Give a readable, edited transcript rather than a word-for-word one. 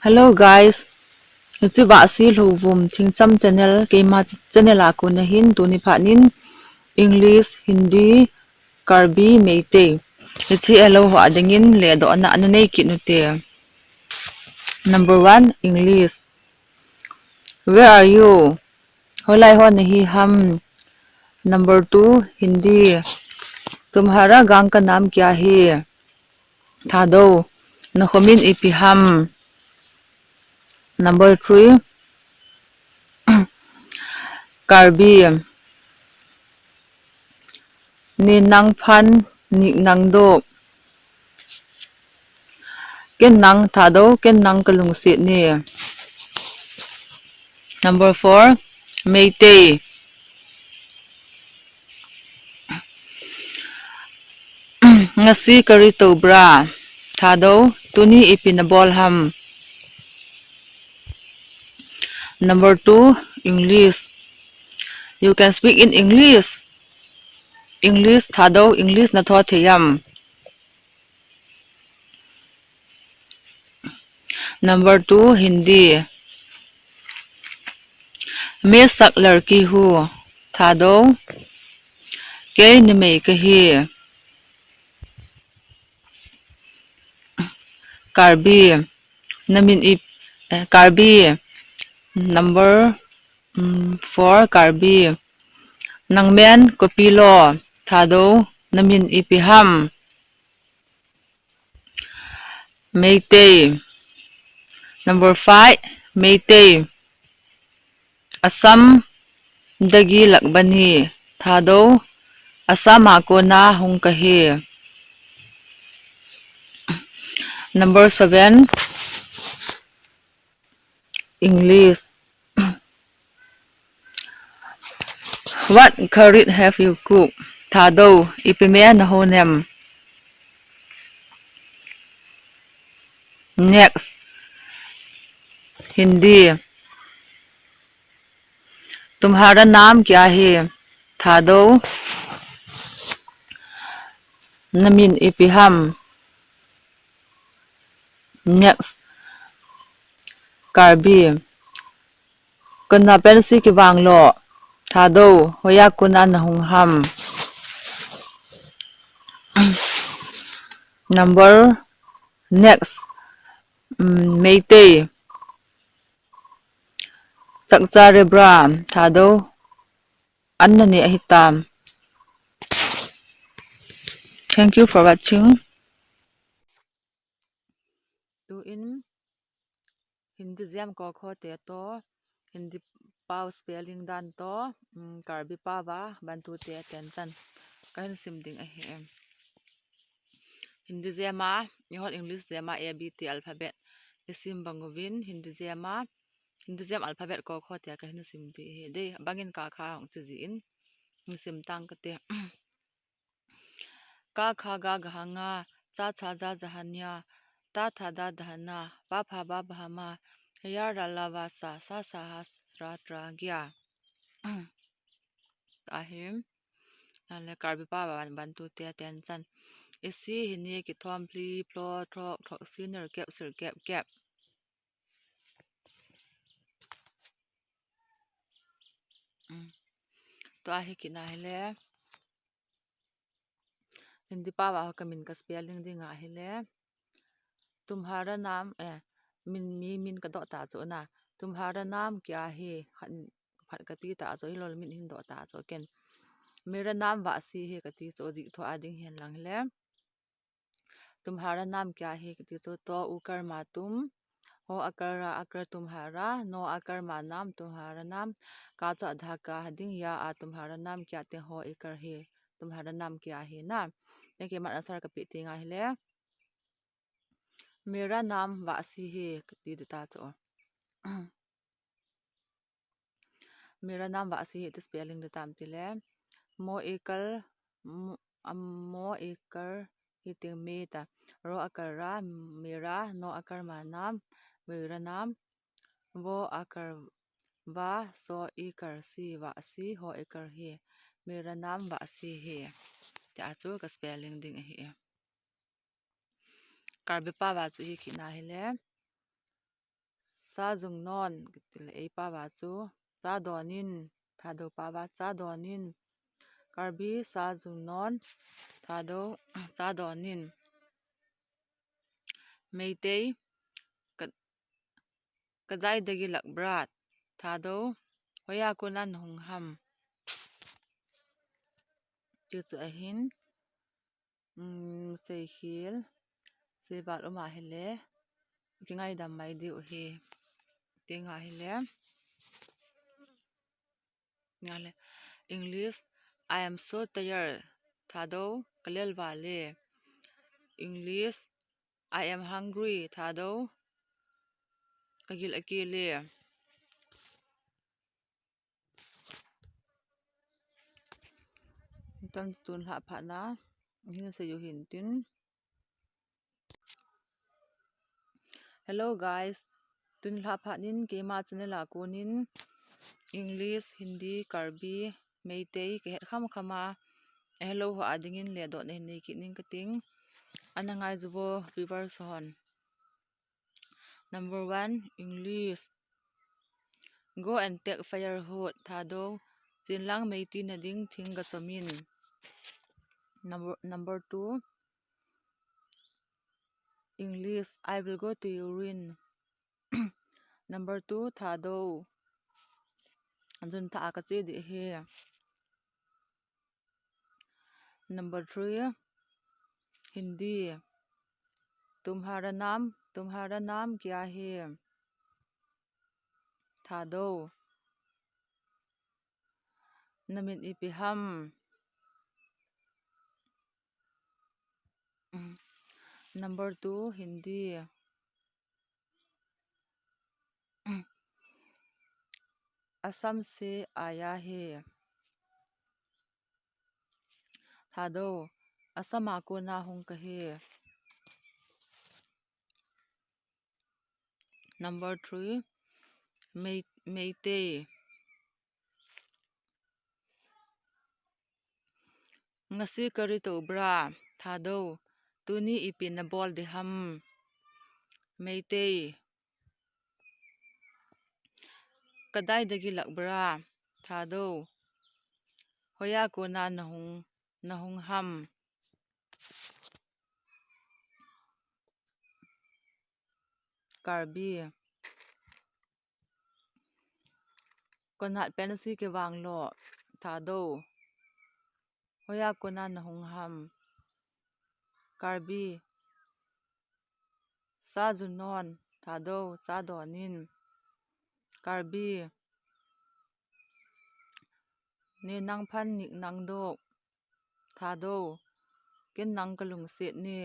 Hello guys, it's Vahxhy Luvum Thingcham channel keima channel aku na hin tuni phanin English, Hindi, Karbi, meitei. It's hello ho adingin le do na ananei kinute. Number 1 English. Where are you? Holai ho nahi ham. Number 2 Hindi. तुम्हारा गांव का नाम क्या है? Thadou. Nakhomin ipiham. Number 3 Karbi. Ni nang phan ni nang do ken nang Thadou ken nang kalung si ni. Number 4 meitei. Ngasi kari tobra Thadou tuni ipinabol ham. Number 2 English. You can speak in English. English Thadou English na tho theyam. Number 2 Hindi. मैं sak लड़की हूँ Thadou के निमई कही. Karbi namin ip Karbi. Number 4 Karbi. Nangmen kopilo Thadou namin ipiham. Meitei. Number 5 meitei. Assam dagi lakbani Thadou Assam ako na hong kahi. Number 7 English. What curry have you cooked? Thadou ipime na honem. Next Hindi. तुम्हारा नाम क्या है? Thadou namin ipiham. Next Karbi. Kuna pensi ki banglo Thadou hoya kuna nahung ham. Number next meitei. Sakchare bra Thadou annani ahitam. Thank you for watching. To in Hindi jam ko khote to Hindi pau spelling dan to Karbi pawa bantu te attention kahin simding ahi. Hindi jama ihon English jama A B T alphabet isim banguvin Hindi jam alphabet ko khote kahin simdi he de bangin ka kha hong tuji in sim tang kate ka kha ga ghanga cha cha ja jahanya ta tha da dhana pa pha ba bhama ya ralava sa sa sa hasra tra gya ahim ale karbi pa ban bantu te attention isi hini ki thom pli plo throk throk senior cap sir cap to ahi kina hele Hindi pawa kamin ka spelling dinga hele तुम्हारा नाम min ka do ta cho na तुम्हारा नाम क्या है फट कति ta cho hilol min hin do ta cho ken मेरा नाम वासी है कति cho ji tho ading hen lang le तुम्हारा नाम क्या है कति cho to ukar ma tum हो अकर तुम्हारा नो अकर मा नाम तुम्हारा नाम का चा धा का हदिंग या आ तुम्हारा नाम क्या ते हो इकर है तुम्हारा नाम क्या है ना लेके मन असर का पिटिंग आ ले मेरा नाम वासी है कति देता तो मेरा नाम वासी है तो स्पेलिंग देता हम तिले मो एकर हितिंग मेता रो अकरा मेरा नो अकर मा नाम मेरा नाम वो अकर वा सो इकर सी वासी हो इकर है मेरा नाम वासी है त्या चो का स्पेलिंग दिंग है Karbi pa wa chu hi khina hele sa zung non til ei pa wa chu cha donin Thadou pa wa cha donin karbi sa zung non Thadou cha donin meitei kadaidagi lakbra Thadou hoya kunan hung ham chu chu ahin sei hil sei bat oma hele kingai dam mai diu hi tinga hele ngale English I am so tired Thadou kalel wale English I am hungry Thadou kagil akile tan tun ha pha na hin se yu hin tin hello guys tun la pha nin ke ma channel a konin English Hindi Karbi meitei ke het kham khama hello ho adingin le dot ne ki ning kating anangai zubo viewers hon number 1 English go and take firewood Thadou chinlang meiti na ding thing ga chamin number 2 English I will go to urine number 2 Thadou anjun tha ka che di he number 3 Hindi तुम्हारा नाम क्या है Thadou namin ipiham number 2 Hindi Assam से आया है Thadou Assam ako na hong kahe number 3 meitei ngasi kari to bra Thadou tuni ipin na bol de ham meitei kadai dagi lakbra Thadou hoya ko na nahung ham karbi konat pensi ke wanglo Thadou hoya ko na nahung ham karbi sa junon Thadou cha donin karbi ne nang phan nik nang dok Thadou ken nang kalung set ne